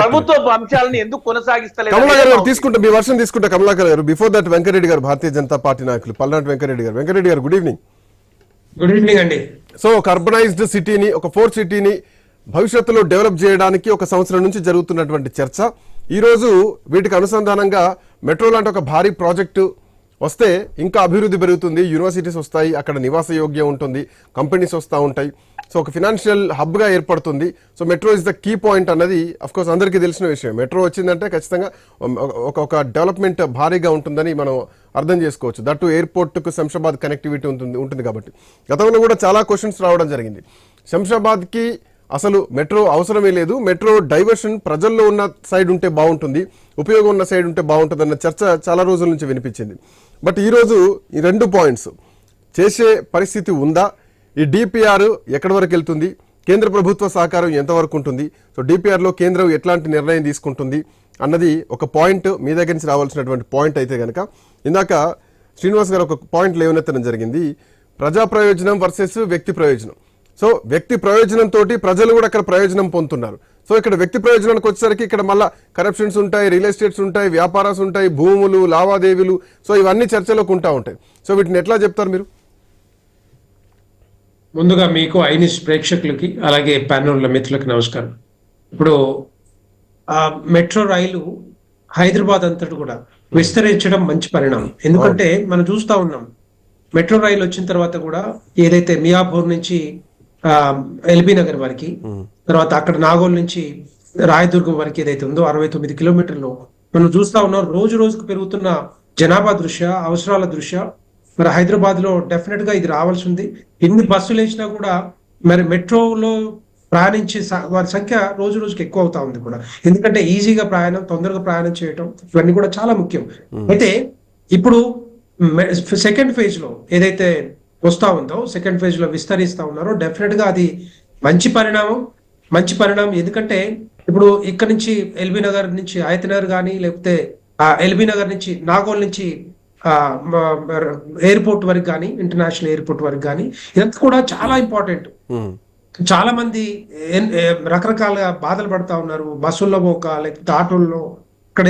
ప్రభుత్వ అంశాలను ఎందుకు కొనసాగిస్తలేదు? కమలాకర్ గారు తీసుకుంటా, మీ వర్షం తీసుకుంటా. కమలాకర్ గారు, బిఫోర్ దట్ వెంకరెడ్డి గారు, భారతీయ జనతా పార్టీ నాయకులు, పల్నాటి వెంకరెడ్డి గారు. వెంకరెడ్డి గారు, గుడ్ ఈవినింగ్. గుడ్ ఈవినింగ్ అండి. సో ఒక అర్బనైజ్డ్ సిటీని, ఒక ఫోర్త్ సిటీని భవిష్యత్తులో డెవలప్ చేయడానికి ఒక సంవత్సరం నుంచి జరుగుతున్నటువంటి చర్చ, ఈ రోజు వీటికి అనుసంధానంగా మెట్రో లాంటి ఒక భారీ ప్రాజెక్టు వస్తే ఇంకా అభివృద్ధి పెరుగుతుంది, యూనివర్సిటీస్ వస్తాయి, అక్కడ నివాస యోగ్యం ఉంటుంది, కంపెనీస్ వస్తూ ఉంటాయి. సో ఒక ఫినాన్షియల్ హబ్గా ఏర్పడుతుంది. So metro is the key point అన్నది అఫ్కోర్స్ అందరికీ తెలిసిన విషయం. మెట్రో వచ్చిందంటే ఖచ్చితంగా ఒక డెవలప్మెంట్ భారీగా ఉంటుందని మనం అర్థం చేసుకోవచ్చు. దట్టు ఎయిర్పోర్ట్కు శంషాబాద్ కనెక్టివిటీ ఉంటుంది కాబట్టి. గతంలో కూడా చాలా క్వశ్చన్స్ రావడం జరిగింది. శంషాబాద్కి అసలు మెట్రో అవసరమే లేదు, మెట్రో డైవర్షన్ ప్రజల్లో ఉన్న సైడ్ ఉంటే బాగుంటుంది, ఉపయోగం ఉన్న సైడ్ ఉంటే బాగుంటుంది అన్న చర్చ చాలా రోజుల నుంచి వినిపించింది. బట్ ఈరోజు ఈ 2 పాయింట్స్ చేసే పరిస్థితి ఉందా? ఈ డిపిఆర్ ఎక్కడి వరకు వెళ్తుంది? కేంద్ర ప్రభుత్వ సహకారం ఎంతవరకు ఉంటుంది? సో డిపిఆర్లో కేంద్రం ఎట్లాంటి నిర్ణయం తీసుకుంటుంది అన్నది ఒక పాయింట్. మీ దగ్గర నుంచి రావాల్సినటువంటి పాయింట్ అయితే కనుక, ఇందాక శ్రీనివాస్ గారు ఒక పాయింట్ లేవనెత్తడం జరిగింది, ప్రజా ప్రయోజనం వర్సెస్ వ్యక్తి ప్రయోజనం. సో వ్యక్తి ప్రయోజనంతో ప్రజలు కూడా అక్కడ ప్రయోజనం పొందుతున్నారు. సో ఇక్కడ వ్యక్తి ప్రయోజనానికి వచ్చేసరికి ఇక్కడ మళ్ళీ కరప్షన్స్ ఉంటాయి, రియల్ ఎస్టేట్స్ ఉంటాయి, వ్యాపారాలు ఉంటాయి, భూములు, లావాదేవీలు, సో ఇవన్నీ చర్చలోకి ఉంటా ఉంటాయి. సో వీటిని ఎట్లా చెప్తారు మీరు? ముందుగా మీకు ఐనిస్ ప్రేక్షకులకి అలాగే ప్యానెల్ మిత్రులకి నమస్కారం. ఇప్పుడు మెట్రో రైలు హైదరాబాద్ అంతటి కూడా విస్తరించడం మంచి పరిణామం. ఎందుకంటే మనం చూస్తా ఉన్నాం, మెట్రో రైలు వచ్చిన తర్వాత కూడా ఏదైతే మియాపూర్ నుంచి ఎల్బీ నగర్ వరకు, తర్వాత అక్కడ నాగోల్ నుంచి రాయదుర్గం వరకు ఏదైతే ఉందో 69 కిలోమీటర్లు మనం చూస్తా ఉన్నాం. రోజు రోజుకు పెరుగుతున్న జనాభా దృష్ట్యా, అవసరాల దృష్ట్యా మరి హైదరాబాద్ లో డెఫినెట్ గా ఇది రావాల్సి ఉంది. ఎన్ని బస్సులు వేసినా కూడా మరి మెట్రోలో ప్రయాణించే వారి సంఖ్య రోజు రోజుకి ఎక్కువ అవుతా ఉంది కూడా. ఎందుకంటే ఈజీగా ప్రయాణం, తొందరగా ప్రయాణం చేయటం ఇవన్నీ కూడా చాలా ముఖ్యం. అయితే ఇప్పుడు సెకండ్ ఫేజ్ లో ఏదైతే వస్తా ఉందో, సెకండ్ ఫేజ్ లో విస్తరిస్తా ఉన్నారో, డెఫినెట్ గా అది మంచి పరిణామం. ఎందుకంటే ఇప్పుడు ఇక్కడ నుంచి ఎల్బీ నగర్ నుంచి ఆయత్ నగర్ కానీ, లేకపోతే ఎల్బీ నగర్ నుంచి నాగోల్ నుంచి ఎయిర్పోర్ట్ వరకు కానీ, ఇంటర్నేషనల్ ఎయిర్పోర్ట్ వరకు కానీ, ఇదంతా కూడా చాలా ఇంపార్టెంట్. చాలా మంది రకరకాల బాధలు పడతా ఉన్నారు, బస్సుల్లో పోక లేకపోతే ఆటోల్లో ఇక్కడ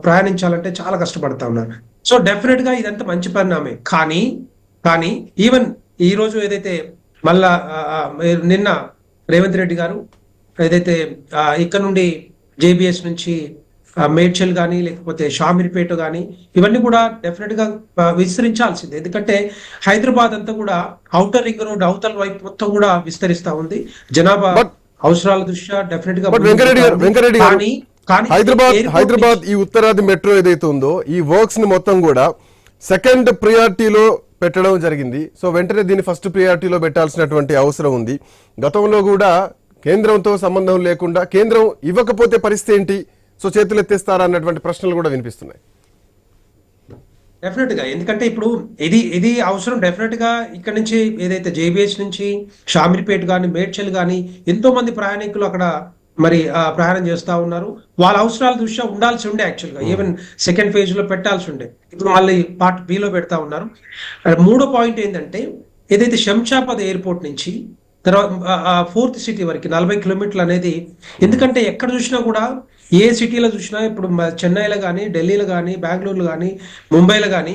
ప్రయాణించాలంటే చాలా కష్టపడతా ఉన్నారు. సో డెఫినెట్ గా ఇదంతా మంచి పరిణామే. కానీ ఈవెన్ ఈ రోజు ఏదైతే మళ్ళా నిన్న రేవంత్ రెడ్డి గారు ఏదైతే ఇక్కడ నుండి జేబీఎస్ నుంచి మేడ్చల్ కానీ, లేకపోతే షామీర్పేట కానీ, ఇవన్నీ కూడా డెఫినెట్ గా విస్తరించాల్సిందే. ఎందుకంటే హైదరాబాద్ అంతా కూడా ఔటర్ రింగ్ రోడ్ అవతల వైపు మొత్తం కూడా విస్తరిస్తా ఉంది. జనాభా అవసరాల దృష్ట్యా డెఫినెట్ గా. హైదరాబాద్ ఈ ఉత్తరాది మెట్రో ఏదైతే ఉందో, ఈ వర్క్స్ ని మొత్తం కూడా సెకండ్ ప్రియారిటీలో పెట్టడం జరిగింది. సో వెంటనే దీన్ని ఫస్ట్ ప్రియారిటీలో పెట్టాల్సినటువంటి అవసరం ఉంది. గతంలో కూడా కేంద్రంతో సంబంధం లేకుండా కేంద్రం ఇవ్వకపోతే పరిస్థితి ఏంటి, సో చేతులు ఎత్తేస్తారా అన్నటువంటి ప్రశ్నలు కూడా వినిపిస్తున్నాయి. డెఫినెట్ గా, ఎందుకంటే ఇప్పుడు ఇది అవసరం. డెఫినెట్ గా ఇక్కడ నుంచి ఏదైతే జేబీఎస్ నుంచి షామీర్పేట కానీ, మేడ్చల్ కానీ ఎంతో మంది ప్రయాణికులు అక్కడ మరి ప్రయాణం చేస్తా ఉన్నారు. వాళ్ళ అవసరాల దృష్ట్యా ఉండాల్సి ఉండే, యాక్చువల్ గా ఈవెన్ సెకండ్ ఫేజ్ లో పెట్టాల్సి ఉండే. ఇప్పుడు మళ్ళీ పార్ట్ బి లో పెడతా ఉన్నారు. మూడో పాయింట్ ఏంటంటే, ఏదైతే శంషాబాద్ ఎయిర్పోర్ట్ నుంచి తర్వాత ఫోర్త్ సిటీ వరకు 40 కిలోమీటర్లు అనేది, ఎందుకంటే ఎక్కడ చూసినా కూడా, ఏ సిటీలో చూసినా, ఇప్పుడు చెన్నైలో కానీ, ఢిల్లీలో కానీ, బెంగళూరులో కానీ, ముంబైలో కానీ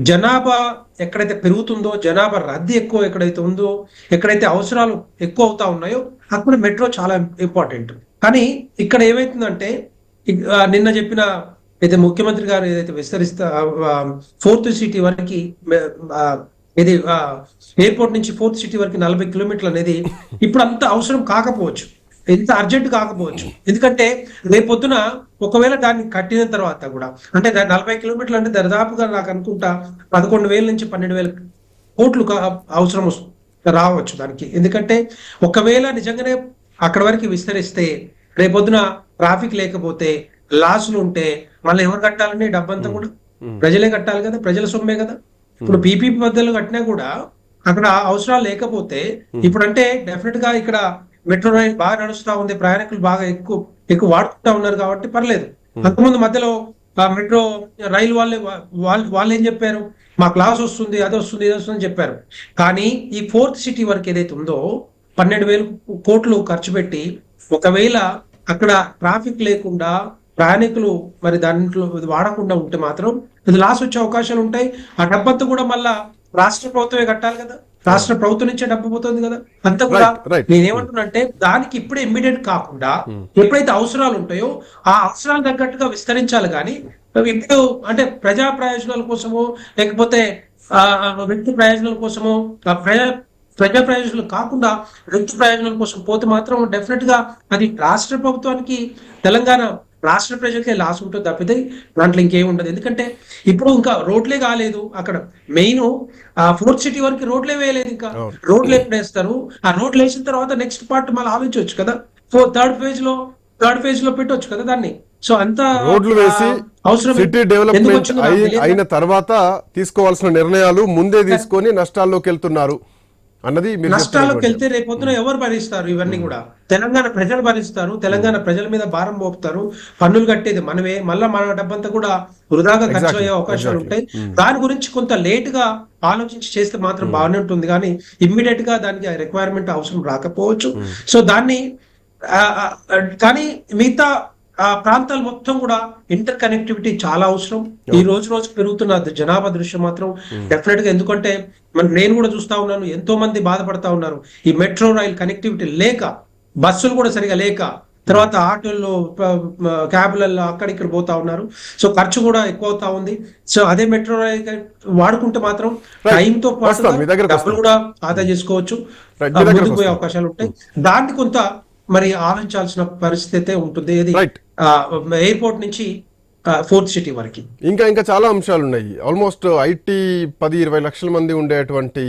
జనాభా ఎక్కడైతే పెరుగుతుందో, జనాభా రద్దీ ఎక్కువ ఎక్కడైతే ఉందో, ఎక్కడైతే అవసరాలు ఎక్కువ అవుతా ఉన్నాయో అక్కడ మెట్రో చాలా ఇంపార్టెంట్. కానీ ఇక్కడ ఏమైతుందంటే, నిన్న చెప్పిన అయితే ముఖ్యమంత్రి గారు ఏదైతే విస్తరిస్తా ఫోర్త్ సిటీ వరకు, ఇది ఎయిర్పోర్ట్ నుంచి ఫోర్త్ సిటీ వరకు 40 కిలోమీటర్లు అనేది ఇప్పుడు అంత అవసరం కాకపోవచ్చు, ఎంత అర్జెంట్ కాకపోవచ్చు. ఎందుకంటే రేపొద్దున ఒకవేళ దాన్ని కట్టిన తర్వాత కూడా, అంటే 40 కిలోమీటర్లు అంటే దాదాపుగా నాకు అనుకుంటా 11,000 నుంచి 12,000 కోట్లు అవసరం రావచ్చు దానికి. ఎందుకంటే ఒకవేళ నిజంగానే అక్కడ వరకు విస్తరిస్తే, రేపొద్దున ట్రాఫిక్ లేకపోతే, లాస్లు ఉంటే మళ్ళీ ఎవరు కట్టాలని? డబ్బంతా కూడా ప్రజలే కట్టాలి కదా, ప్రజల సొమ్మే కదా. ఇప్పుడు పీపీపీ పద్ధతులు కట్టినా కూడా అక్కడ అవసరాలు లేకపోతే, ఇప్పుడంటే డెఫినెట్ గా ఇక్కడ మెట్రో రైల్ బాగా నడుస్తా ఉంది, ప్రయాణికులు బాగా ఎక్కువ వాడుకుంటా ఉన్నారు కాబట్టి పర్లేదు. అంతకుముందు మధ్యలో మెట్రో రైలు వాళ్ళు ఏం చెప్పారు, మాకు లాస్ వస్తుంది, అది వస్తుంది, ఇది వస్తుంది అని చెప్పారు. కానీ ఈ ఫోర్త్ సిటీ వరకు ఏదైతే ఉందో 12,000 కోట్లు ఖర్చు పెట్టి, ఒకవేళ అక్కడ ట్రాఫిక్ లేకుండా ప్రయాణికులు మరి దాంట్లో ఇది వాడకుండా ఉంటే మాత్రం ఇది లాస్ వచ్చే అవకాశాలు ఉంటాయి. ఆ డబ్బంతా కూడా మళ్ళా రాష్ట్ర ప్రభుత్వమే కట్టాలి కదా, రాష్ట్ర ప్రభుత్వం నుంచే డబ్బు పోతుంది కదా అంతా కూడా. Right. నేనేమంటున్నా అంటే దానికి ఇప్పుడే ఇమ్మీడియట్ కాకుండా ఎప్పుడైతే అవసరాలు ఉంటాయో ఆ అవసరాలు తగ్గట్టుగా విస్తరించాలి. కానీ ఇప్పుడు అంటే ప్రజా ప్రయోజనాల కోసమో లేకపోతే వ్యక్తి ప్రయోజనాల కోసమో ప్రజా ప్రయోజనాలు కాకుండా వ్యక్తి ప్రయోజనాల కోసం పోతే మాత్రం డెఫినెట్ గా అది రాష్ట్ర ప్రభుత్వానికి తెలంగాణ రాష్ట్ర ప్రజలకే లాస్ ఉంటుంది తప్పితే దాంట్లో ఇంకేం ఉండదు. ఎందుకంటే ఇప్పుడు ఇంకా రోడ్లే కాలేదు, అక్కడ మెయిన్ ఫోర్త్ సిటీ వరకు రోడ్లే వేయలేదు. ఇంకా రోడ్లు ఎప్పుడు వేస్తారు, ఆ రోడ్లు వేసిన తర్వాత నెక్స్ట్ పార్ట్ మళ్ళీ ఆలోచించవచ్చు కదా, థర్డ్ ఫేజ్ లో పెట్టవచ్చు కదా దాన్ని. సో అంత రోడ్లు వేసి అవసరం సిటీ డెవలప్మెంట్ అయిన తర్వాత తీసుకోవాల్సిన నిర్ణయాలు ముందే తీసుకొని నష్టాల్లోకి వెళ్తున్నారు అన్నది నష్టాల్లోకి వెళ్తే రేపొద్దున ఎవరు భరిస్తారు? ఇవన్నీ కూడా తెలంగాణ ప్రజలు భరిస్తారు. తెలంగాణ ప్రజల మీద భారం మోపుతారు. పన్నులు కట్టేది మనమే, మళ్ళా మన డబ్బంతా కూడా వృధాగా ఖర్చు అయ్యే అవకాశాలు ఉంటాయి. దాని గురించి కొంత లేట్ గా ఆలోచించి చేస్తే మాత్రం బాగానే ఉంటుంది. కానీ ఇమ్మీడియట్ గా దానికి రిక్వైర్మెంట్ అవసరం రాకపోవచ్చు. సో దాన్ని కానీ మిగతా ప్రాంతాలు మొత్తం కూడా ఇంటర్ కనెక్టివిటీ చాలా అవసరం. ఈ రోజు పెరుగుతున్న జనాభా దృష్ట్యా మాత్రం డెఫినెట్ గా, ఎందుకంటే నేను కూడా చూస్తా ఉన్నాను, ఎంతో మంది బాధపడతా ఉన్నారు ఈ మెట్రో రైల్ కనెక్టివిటీ లేక, బస్సులు కూడా సరిగా లేక, తర్వాత ఆటోల్లో క్యాబ్లలో అక్కడిక్కడ పోతా ఉన్నారు. సో ఖర్చు కూడా ఎక్కువ అవుతా ఉంది. సో అదే మెట్రో రైల్ వాడుకుంటే మాత్రం టైంతో పాటు డబ్బులు కూడా ఆదా చేసుకోవచ్చు, ముందుకు పోయే అవకాశాలు ఉంటాయి. దాన్ని కొంత మరి ఆలోచించాల్సిన పరిస్థితి అయితే ఉంటుంది. ఇది ఎయిర్పోర్ట్ నుంచి ఫోర్త్ సిటీ వరకు ఇంకా చాలా అంశాలు ఉన్నాయి. ఆల్మోస్ట్ ఐటీ 10-20 లక్షల మంది ఉండేటువంటి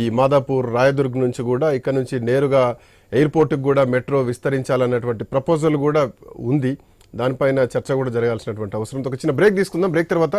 ఈ మాదాపూర్ రాయదుర్గ్ నుంచి కూడా ఇక్కడ నుంచి నేరుగా ఎయిర్పోర్ట్కి కూడా మెట్రో విస్తరించాలన్నటువంటి ప్రపోజల్ కూడా ఉంది. దానిపైన చర్చ కూడా జరగాల్సినటువంటి అవసరం. ఒక చిన్న బ్రేక్ తీసుకుందాం. బ్రేక్ తర్వాత